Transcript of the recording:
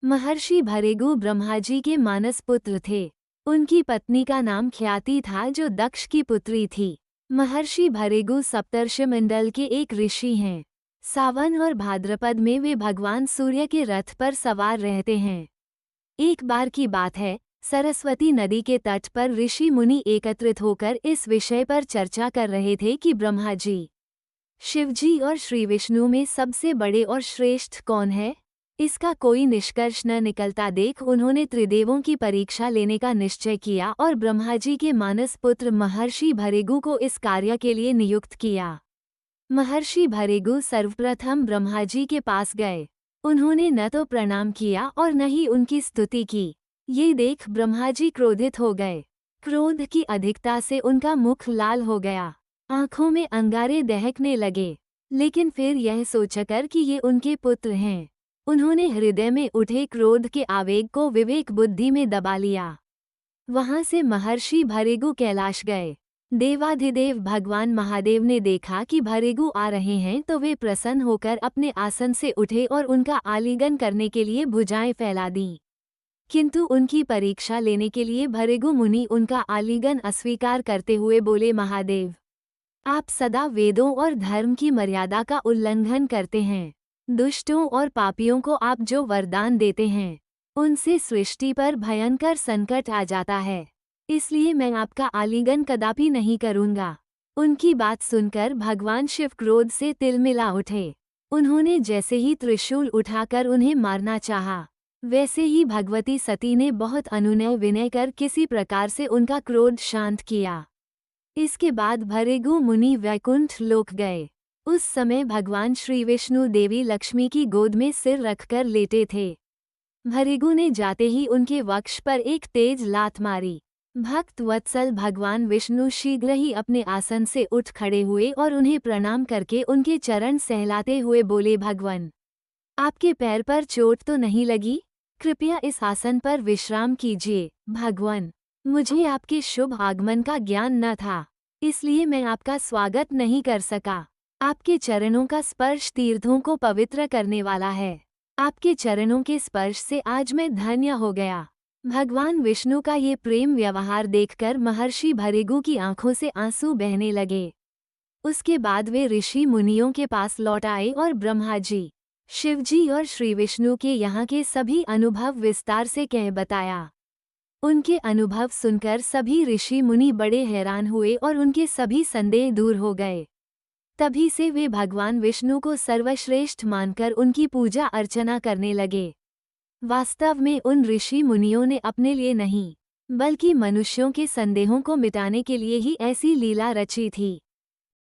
महर्षि भृगु ब्रह्मा जी के मानस पुत्र थे। उनकी पत्नी का नाम ख्याति था जो दक्ष की पुत्री थी। महर्षि भृगु सप्तर्षिमंडल के एक ऋषि हैं। सावन और भाद्रपद में वे भगवान सूर्य के रथ पर सवार रहते हैं। एक बार की बात है, सरस्वती नदी के तट पर ऋषि मुनि एकत्रित होकर इस विषय पर चर्चा कर रहे थे कि ब्रह्मा जी, शिवजी और श्री विष्णु में सबसे बड़े और श्रेष्ठ कौन है। इसका कोई निष्कर्ष न निकलता देख उन्होंने त्रिदेवों की परीक्षा लेने का निश्चय किया और ब्रह्मा जी के मानस पुत्र महर्षि भृगु को इस कार्य के लिए नियुक्त किया। महर्षि भृगु सर्वप्रथम ब्रह्मा जी के पास गए। उन्होंने न तो प्रणाम किया और न ही उनकी स्तुति की। ये देख ब्रह्मा जी क्रोधित हो गए। क्रोध की अधिकता से उनका मुख लाल हो गया, आंखों में अंगारे दहकने लगे। लेकिन फिर यह सोचकर कि ये उनके पुत्र हैं, उन्होंने हृदय में उठे क्रोध के आवेग को विवेक बुद्धि में दबा लिया। वहां से महर्षि भृगु कैलाश गए। देवाधिदेव भगवान महादेव ने देखा कि भृगु आ रहे हैं तो वे प्रसन्न होकर अपने आसन से उठे और उनका आलिंगन करने के लिए भुजाएं फैला दीं। किंतु उनकी परीक्षा लेने के लिए भृगु मुनि उनका आलिंगन अस्वीकार करते हुए बोले, महादेव, आप सदा वेदों और धर्म की मर्यादा का उल्लंघन करते हैं। दुष्टों और पापियों को आप जो वरदान देते हैं उनसे सृष्टि पर भयंकर संकट आ जाता है, इसलिए मैं आपका आलिंगन कदापि नहीं करूंगा। उनकी बात सुनकर भगवान शिव क्रोध से तिलमिला उठे। उन्होंने जैसे ही त्रिशूल उठाकर उन्हें मारना चाहा, वैसे ही भगवती सती ने बहुत अनुनय विनय कर किसी प्रकार से उनका क्रोध शांत किया। इसके बाद भृगु मुनि वैकुंठ लोक गए। उस समय भगवान श्री विष्णु देवी लक्ष्मी की गोद में सिर रखकर लेटे थे। भृगु ने जाते ही उनके वक्ष पर एक तेज लात मारी। भक्त वत्सल भगवान विष्णु शीघ्र ही अपने आसन से उठ खड़े हुए और उन्हें प्रणाम करके उनके चरण सहलाते हुए बोले, भगवान, आपके पैर पर चोट तो नहीं लगी? कृपया इस आसन पर विश्राम कीजिए। भगवान, मुझे आपके शुभ आगमन का ज्ञान न था, इसलिए मैं आपका स्वागत नहीं कर सका। आपके चरणों का स्पर्श तीर्थों को पवित्र करने वाला है। आपके चरणों के स्पर्श से आज मैं धन्य हो गया। भगवान विष्णु का ये प्रेम व्यवहार देखकर महर्षि भृगु की आंखों से आंसू बहने लगे। उसके बाद वे ऋषि मुनियों के पास लौट आए और ब्रह्मा जी, शिवजी और श्री विष्णु के यहाँ के सभी अनुभव विस्तार से कह बताया। उनके अनुभव सुनकर सभी ऋषि मुनि बड़े हैरान हुए और उनके सभी संदेह दूर हो गए। तभी से वे भगवान विष्णु को सर्वश्रेष्ठ मानकर उनकी पूजा अर्चना करने लगे। वास्तव में उन ऋषि मुनियों ने अपने लिए नहीं, बल्कि मनुष्यों के संदेहों को मिटाने के लिए ही ऐसी लीला रची थी।